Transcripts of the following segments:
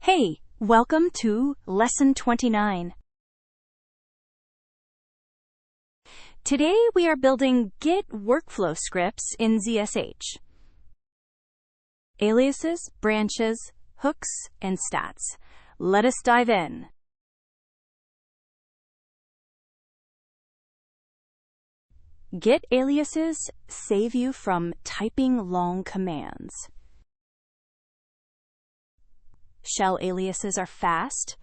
Hey, welcome to Lesson 29. Today we are building Git workflow scripts in ZSH. Aliases, branches, hooks, and stats. Let us dive in. Git aliases save you from typing long commands. Shell aliases are fast.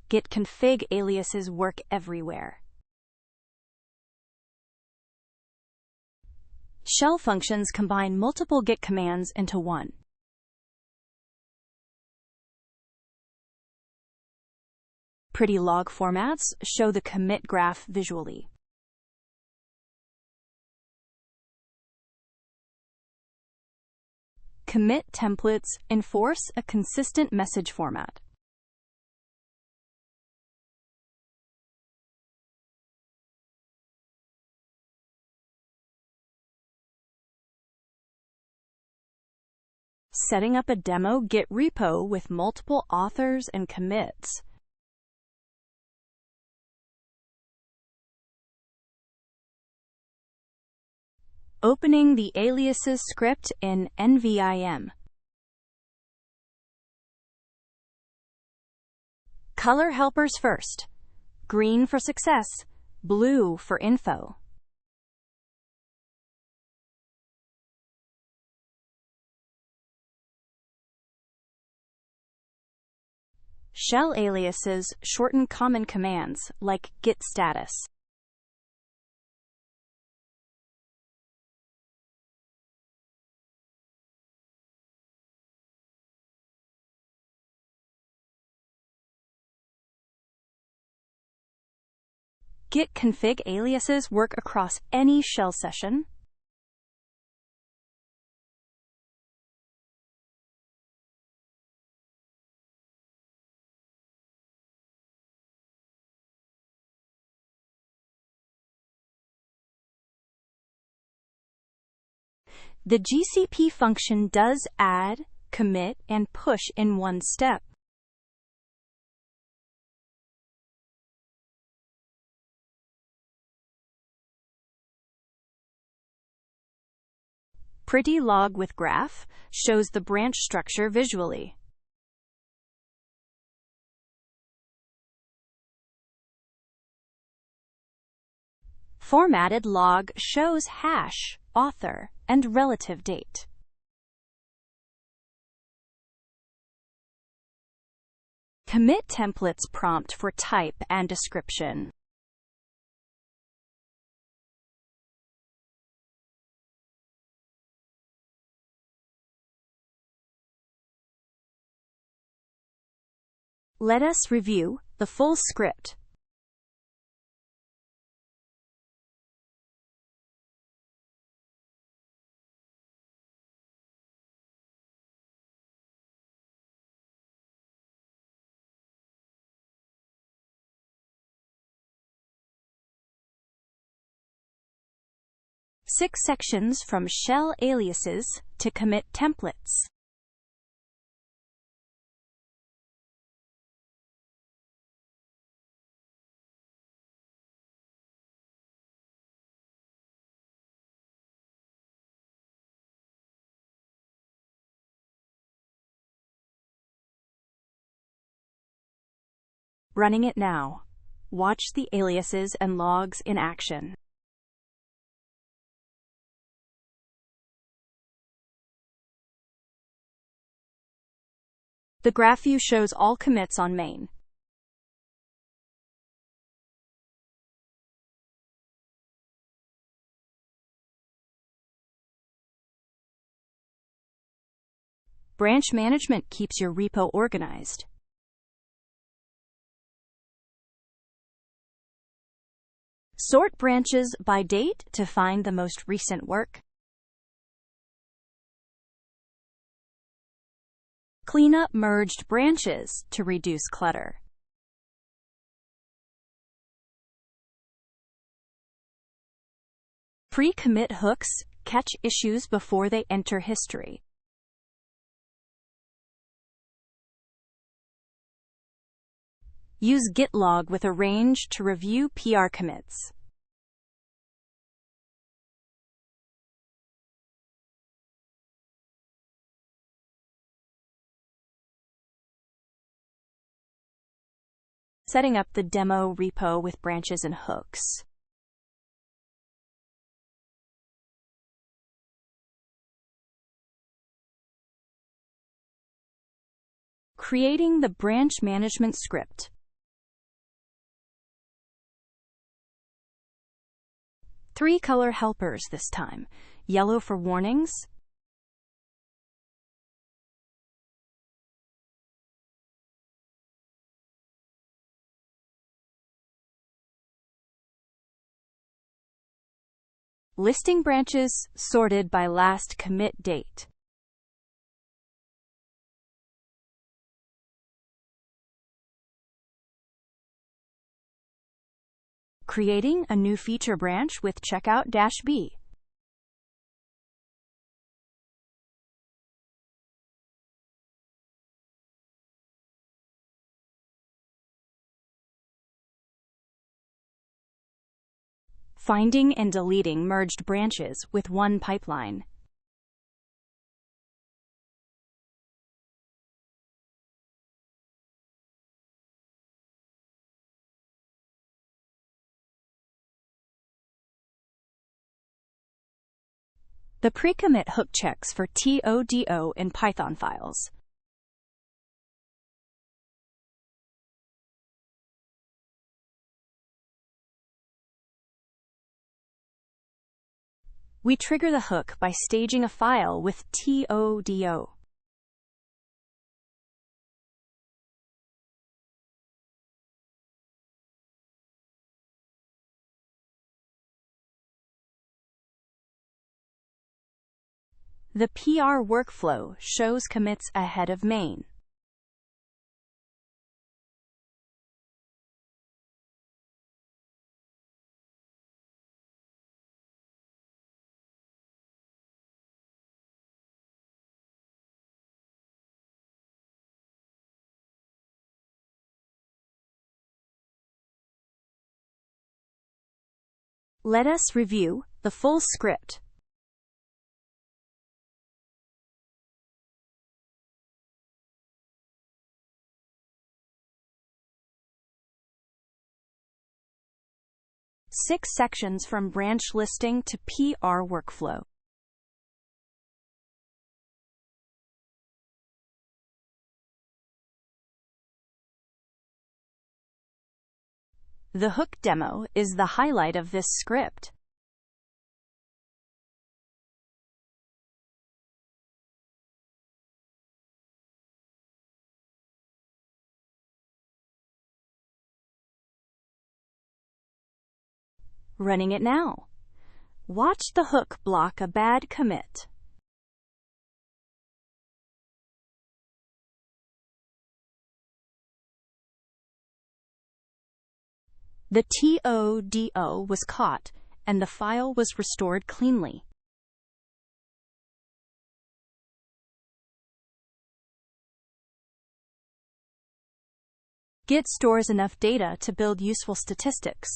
Git config aliases work everywhere. Shell functions combine multiple Git commands into one. Pretty log formats show the commit graph visually. Commit templates enforce a consistent message format. Setting up a demo Git repo with multiple authors and commits. Opening the aliases script in NVIM. Color helpers first. Green for success, blue for info. Shell aliases shorten common commands like git status. Git config aliases work across any shell session. The GCP function does add, commit, and push in one step. Pretty log with graph shows the branch structure visually. Formatted log shows hash, author, and relative date. Commit templates prompt for type and description. Let us review the full script. Six sections from shell aliases to commit templates. Running it now. Watch the aliases and logs in action. The graph view shows all commits on main. Branch management keeps your repo organized. Sort branches by date to find the most recent work. Clean up merged branches to reduce clutter. Pre-commit hooks catch issues before they enter history. Use Git log with a range to review PR commits. Setting up the demo repo with branches and hooks. Creating the branch management script. Three color helpers this time. Yellow for warnings, listing branches sorted by last commit date. Creating a new feature branch with checkout-B. Finding and deleting merged branches with one pipeline. The pre-commit hook checks for TODO in Python files. We trigger the hook by staging a file with TODO. The PR workflow shows commits ahead of main. Let us review the full script. Six sections from branch listing to PR workflow. The hook demo is the highlight of this script. Running it now. Watch the hook block a bad commit. The TODO was caught, and the file was restored cleanly. Git stores enough data to build useful statistics.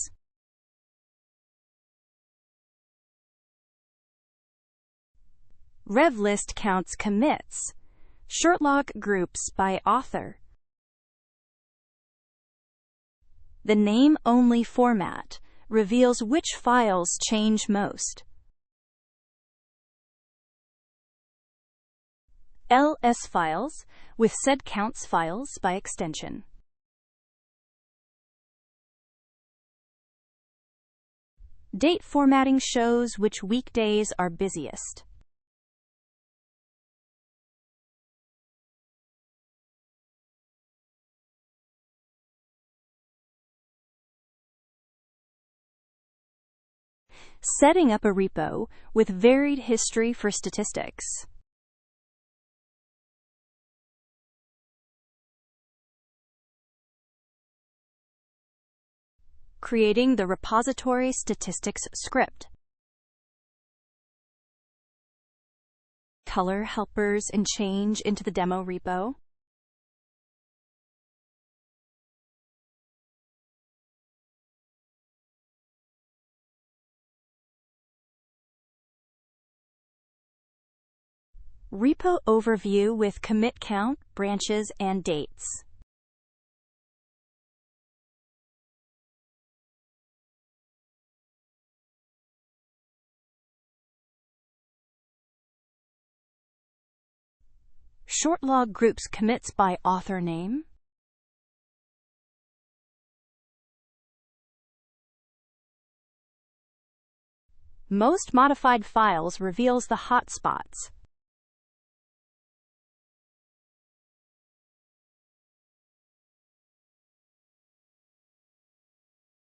RevList counts commits. Shortlog groups by author. The name-only format reveals which files change most. LS files with sed counts files by extension. Date formatting shows which weekdays are busiest. Setting up a repo with varied history for statistics. Creating the repository statistics script. Color helpers and change into the demo repo. Repo overview with commit count, branches, and dates. Shortlog groups commits by author name. Most modified files reveals the hotspots.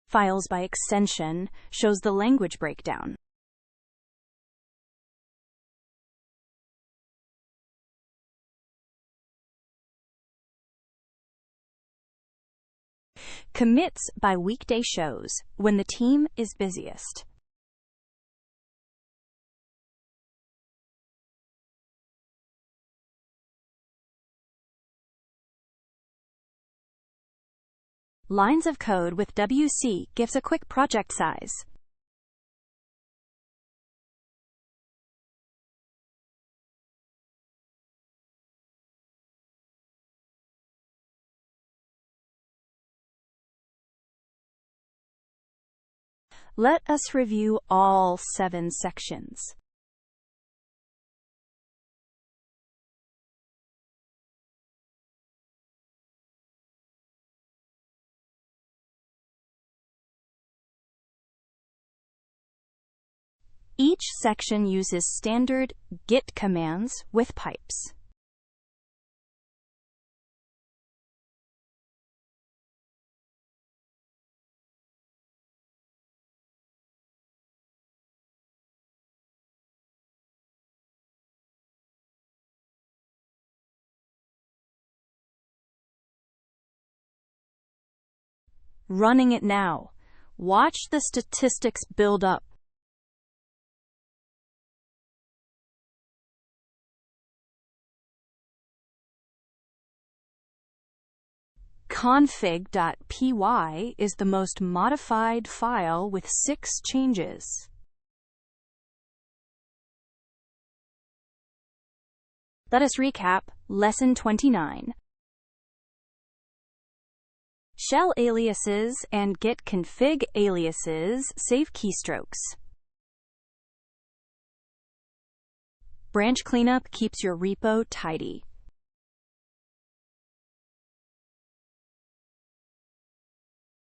Files by extension shows the language breakdown. Commits by weekday shows when the team is busiest. Lines of code with WC gives a quick project size. Let us review all 7 sections. Each section uses standard Git commands with pipes. Running it now. Watch the statistics build up. Config.py is the most modified file with 6 changes. Let us recap Lesson 29. Shell aliases and Git config aliases save keystrokes. Branch cleanup keeps your repo tidy.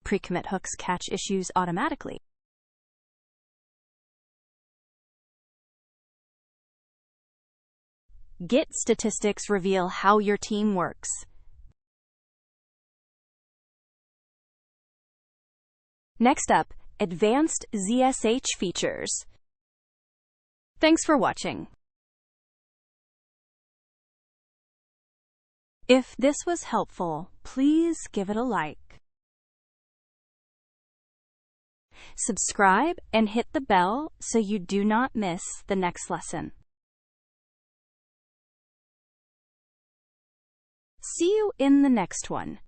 Pre-commit hooks catch issues automatically. Git statistics reveal how your team works. Next up, advanced ZSH features. Thanks for watching. If this was helpful, please give it a like. Subscribe and hit the bell so you do not miss the next lesson. See you in the next one.